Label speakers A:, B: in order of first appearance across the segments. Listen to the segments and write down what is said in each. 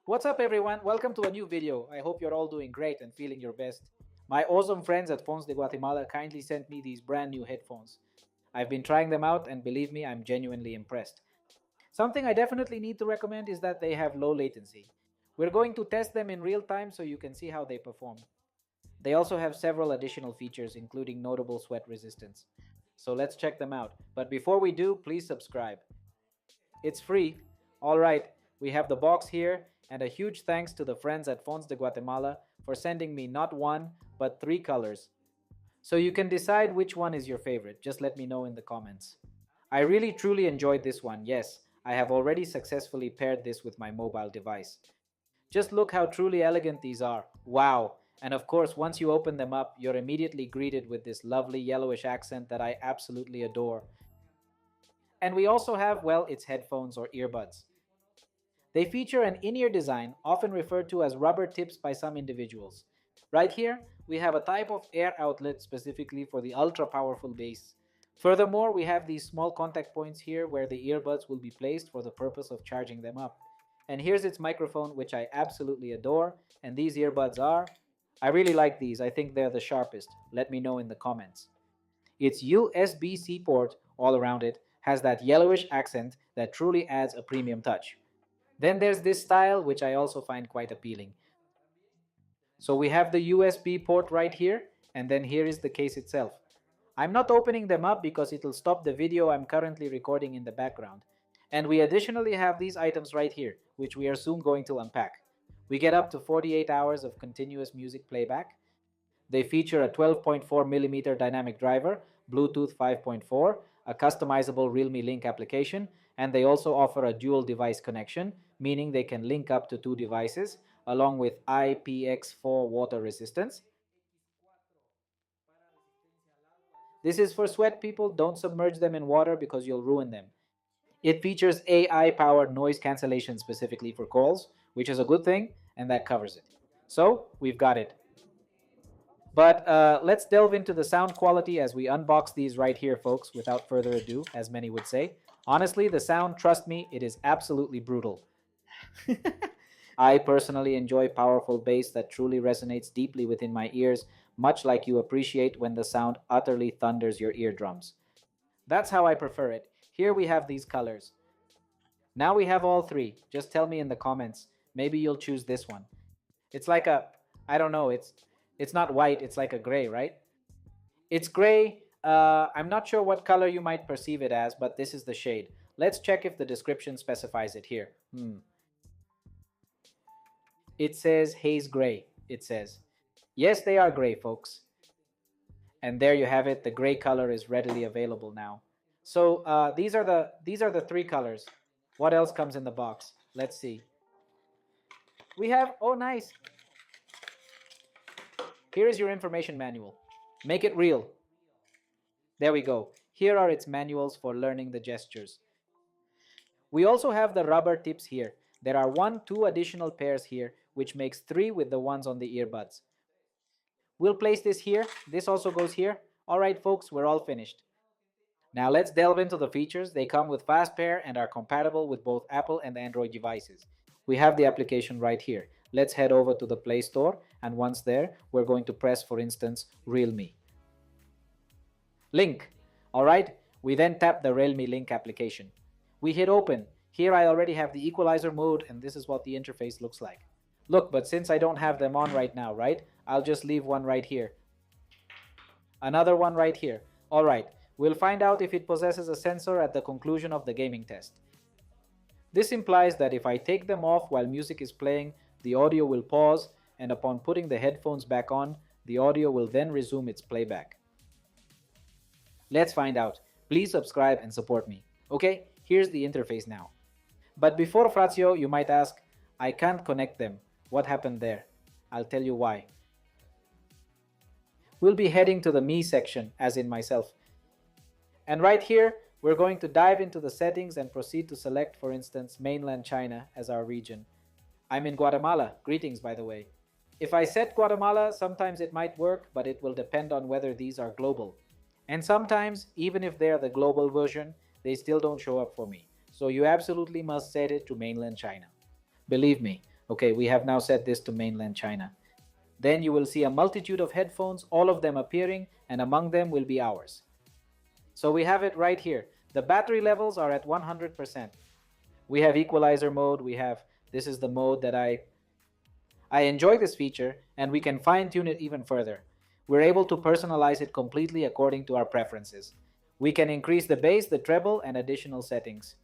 A: What's up everyone? Welcome to a new video. I hope you're all doing great and feeling your best. My awesome friends at Phones de Guatemala kindly sent me these brand new headphones. I've been trying them out and believe me, I'm genuinely impressed. Something I definitely need to recommend is that they have low latency. We're going to test them in real time so you can see how they perform. They also have several additional features including notable sweat resistance. So let's check them out. But before we do, please subscribe. It's free. All right, we have the box here, and a huge thanks to the friends at Phones de Guatemala for sending me not one, but three colors. So you can decide which one is your favorite. Just let me know in the comments. I really truly enjoyed this one. Yes, I have already successfully paired this with my mobile device. Just look how truly elegant these are. Wow! And of course, once you open them up, you're immediately greeted with this lovely yellowish accent that I absolutely adore. And we also have, well, it's headphones or earbuds. They feature an in-ear design, often referred to as rubber tips by some individuals. Right here, we have a type of air outlet specifically for the ultra-powerful bass. Furthermore, we have these small contact points here where the earbuds will be placed for the purpose of charging them up. And here's its microphone, which I absolutely adore, and these earbuds are... I really like these, I think they're the sharpest. Let me know in the comments. Its USB-C port all around it has that yellowish accent that truly adds a premium touch. Then there's this style which I also find quite appealing. So we have the USB port right here, and then here is the case itself. I'm not opening them up because it'll stop the video I'm currently recording in the background. And we additionally have these items right here, which we are soon going to unpack. We get up to 48 hours of continuous music playback. They feature a 12.4mm dynamic driver, Bluetooth 5.4, a customizable Realme Link application, and they also offer a dual device connection, meaning they can link up to two devices, along with IPX4 water resistance. This is for sweat people, don't submerge them in water because you'll ruin them. It features AI-powered noise cancellation specifically for calls, which is a good thing, and that covers it. So, we've got it. But let's delve into the sound quality as we unbox these right here, folks, without further ado, as many would say. Honestly, the sound, trust me, it is absolutely brutal. I personally enjoy powerful bass that truly resonates deeply within my ears, much like you appreciate when the sound utterly thunders your eardrums. That's how I prefer it. Here we have these colors. Now we have all three. Just tell me in the comments. Maybe you'll choose this one. It's like a, I don't know, it's not white, it's like a gray, right? It's gray. I'm not sure what color you might perceive it as, but this is the shade. Let's check if the description specifies it here. It says haze gray, it says. Yes, they are gray, folks. And there you have it. The gray color is readily available now. So these are the three colors. What else comes in the box? Let's see. We have, oh nice. Here is your information manual. Make it real. There we go. Here are its manuals for learning the gestures. We also have the rubber tips here. There are two additional pairs here, which makes three with the ones on the earbuds. We'll place this here. This also goes here. All right, folks, we're all finished. Now let's delve into the features. They come with fast pair and are compatible with both Apple and Android devices. We have the application right here. Let's head over to the Play Store, and once there, we're going to press, for instance, Realme. Link. All right, we then tap the Realme Link application. We hit open. Here I already have the equalizer mode, and this is what the interface looks like. Look, but since I don't have them on right now, right, I'll just leave one right here. Another one right here. All right, we'll find out if it possesses a sensor at the conclusion of the gaming test. This implies that if I take them off while music is playing, the audio will pause, and upon putting the headphones back on, the audio will then resume its playback. Let's find out. Please subscribe and support me. Okay, here's the interface now. But before Frazio, you might ask, I can't connect them. What happened there? I'll tell you why. We'll be heading to the Me section, as in myself. And right here, we're going to dive into the settings and proceed to select, for instance, mainland China as our region. I'm in Guatemala. Greetings, by the way. If I set Guatemala, sometimes it might work, but it will depend on whether these are global. And sometimes, even if they're the global version, they still don't show up for me. So you absolutely must set it to mainland China. Believe me, Okay, we have now set this to mainland China. Then you will see a multitude of headphones, all of them appearing, and among them will be ours. So we have it right here. The battery levels are at 100%. We have equalizer mode. This is the mode that I enjoy this feature, and we can fine tune it even further. We're able to personalize it completely according to our preferences. We can increase the bass, the treble, and additional settings.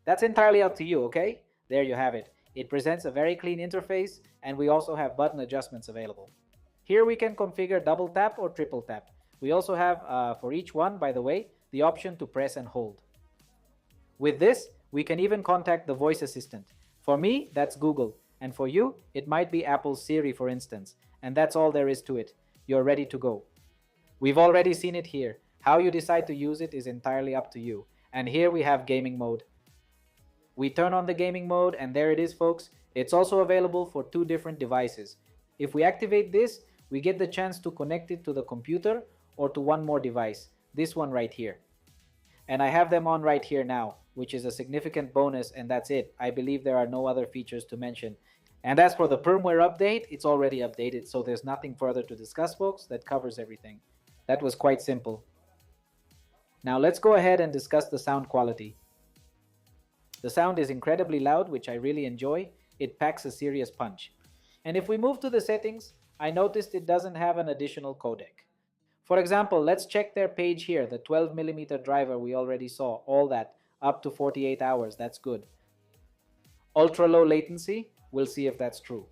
A: That's entirely up to you, okay? There you have it. It presents a very clean interface, and we also have button adjustments available. Here we can configure double tap or triple tap. We also have, for each one, by the way, the option to press and hold. With this, we can even contact the voice assistant. For me, that's Google, and for you, it might be Apple's Siri, for instance, and that's all there is to it. You're ready to go. We've already seen it here. How you decide to use it is entirely up to you. And here we have gaming mode. We turn on the gaming mode, and there it is, folks. It's also available for 2 different devices. If we activate this, we get the chance to connect it to the computer or to one more device, this one right here. And I have them on right here now, which is a significant bonus, and that's it. I believe there are no other features to mention. And as for the firmware update, it's already updated, so there's nothing further to discuss, folks. That covers everything. That was quite simple. Now let's go ahead and discuss the sound quality. The sound is incredibly loud, which I really enjoy. It packs a serious punch. And if we move to the settings, I noticed it doesn't have an additional codec. For example, let's check their page here, the 12mm driver we already saw, all that, up to 48 hours, that's good. Ultra low latency, we'll see if that's true.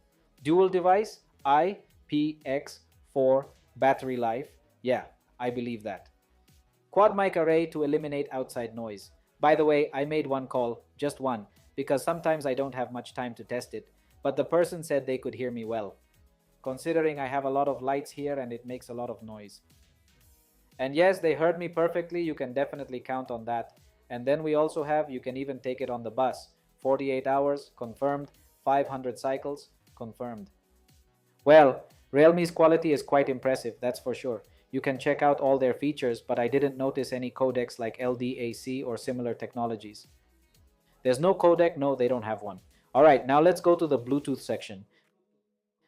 A: Dual device, IPX4 battery life, yeah, I believe that. Quad mic array to eliminate outside noise. By the way, I made one call, just one, because sometimes I don't have much time to test it, but the person said they could hear me well, considering I have a lot of lights here and it makes a lot of noise. And yes, they heard me perfectly, you can definitely count on that. And then we also have, you can even take it on the bus, 48 hours, confirmed, 500 cycles, confirmed. Well, Realme's quality is quite impressive, that's for sure. You can check out all their features, but I didn't notice any codecs like LDAC or similar technologies. There's no codec, no, they don't have one. Alright, now let's go to the Bluetooth section.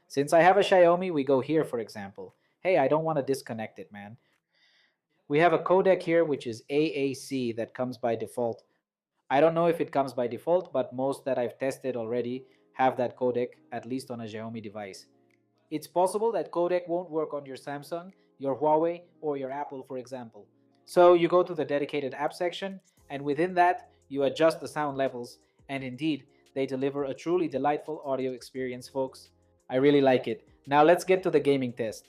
A: Since I have a Xiaomi, we go here, for example. Hey, I don't want to disconnect it, man. We have a codec here, which is AAC, that comes by default. I don't know if it comes by default, but most that I've tested already have that codec, at least on a Xiaomi device. It's possible that codec won't work on your Samsung, your Huawei, or your Apple, for example. So you go to the dedicated app section, and within that, you adjust the sound levels, and indeed, they deliver a truly delightful audio experience, folks. I really like it. Now let's get to the gaming test.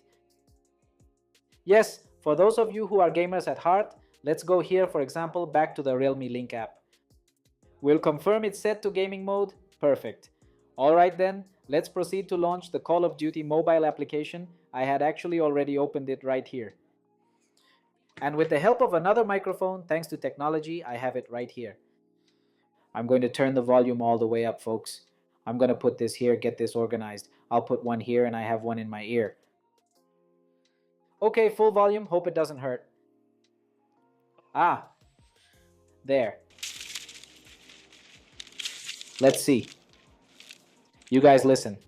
A: Yes, for those of you who are gamers at heart, let's go here, for example, back to the Realme Link app. We'll confirm it's set to gaming mode. Perfect. Alright then, let's proceed to launch the Call of Duty mobile application. I had actually already opened it right here. And with the help of another microphone, thanks to technology, I have it right here. I'm going to turn the volume all the way up, folks. I'm going to put this here, get this organized. I'll put one here and I have one in my ear. Okay, full volume, hope it doesn't hurt. Ah, there. Let's see. You guys listen.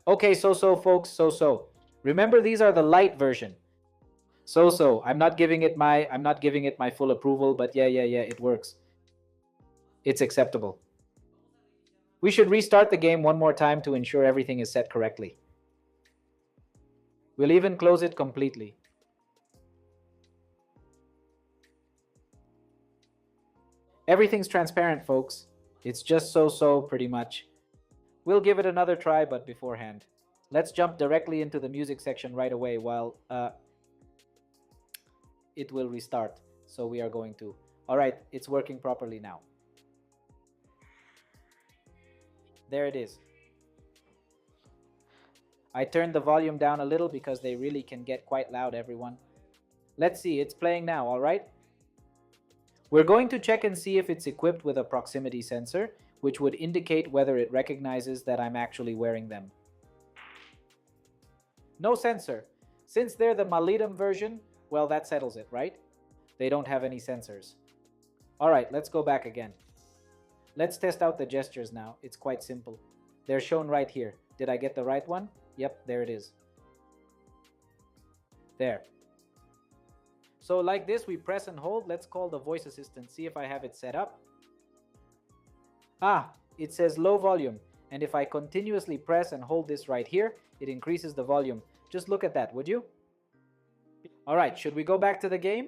A: Okay, so folks, so. Remember, these are the light version. So. I'm not giving it my full approval, but yeah, it works. It's acceptable. We should restart the game one more time to ensure everything is set correctly. We'll even close it completely. Everything's transparent, folks. It's just so pretty much. We'll give it another try, but beforehand, let's jump directly into the music section right away while it will restart. So we are going to. Alright, it's working properly now. There it is. I turned the volume down a little because they really can get quite loud, everyone. Let's see, it's playing now, alright? We're going to check and see if it's equipped with a proximity sensor, which would indicate whether it recognizes that I'm actually wearing them. No sensor. Since they're the Malitum version, well, that settles it, right? They don't have any sensors. Alright, let's go back again. Let's test out the gestures now. It's quite simple. They're shown right here. Did I get the right one? Yep, there it is. There. So like this, we press and hold. Let's call the voice assistant, see if I have it set up. Ah, it says low volume. And if I continuously press and hold this right here, it increases the volume. Just look at that, would you? Alright, should we go back to the game?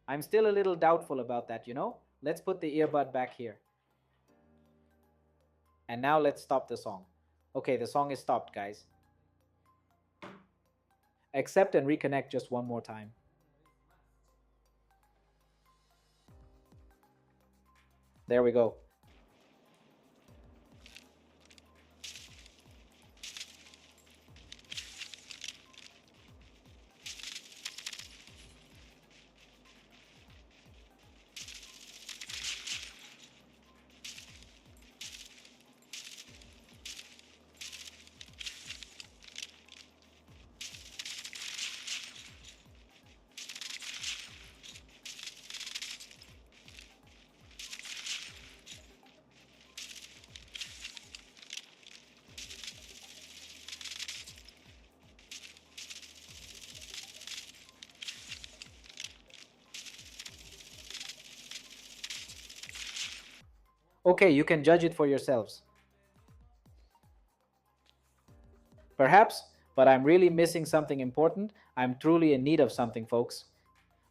A: I'm still a little doubtful about that, you know? Let's put the earbud back here. And now let's stop the song. Okay, the song is stopped, guys. Accept and reconnect just one more time. There we go. Okay, you can judge it for yourselves. Perhaps, but I'm really missing something important. I'm truly in need of something, folks.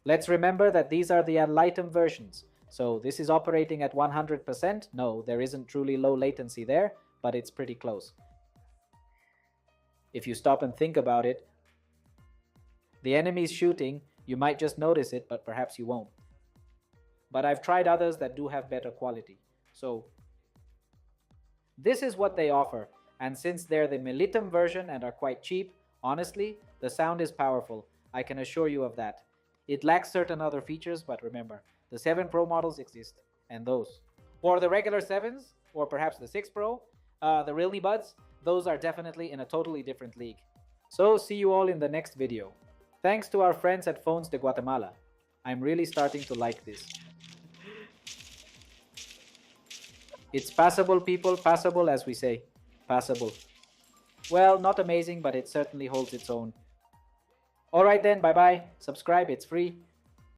A: Let's remember that these are the Enlightened versions. So this is operating at 100%. No, there isn't truly low latency there, but it's pretty close. If you stop and think about it, the enemy's shooting, you might just notice it, but perhaps you won't. But I've tried others that do have better quality. So this is what they offer, and since they're the Malitum version and are quite cheap, honestly, the sound is powerful. I can assure you of that. It lacks certain other features, but remember, the 7 Pro models exist, and those. Or the regular 7s, or perhaps the 6 Pro, the Realme Buds, those are definitely in a totally different league. So see you all in the next video. Thanks to our friends at Phones de Guatemala. I'm really starting to like this. It's passable, people, passable as we say. Passable. Well, not amazing, but it certainly holds its own. Alright then, bye bye. Subscribe, it's free.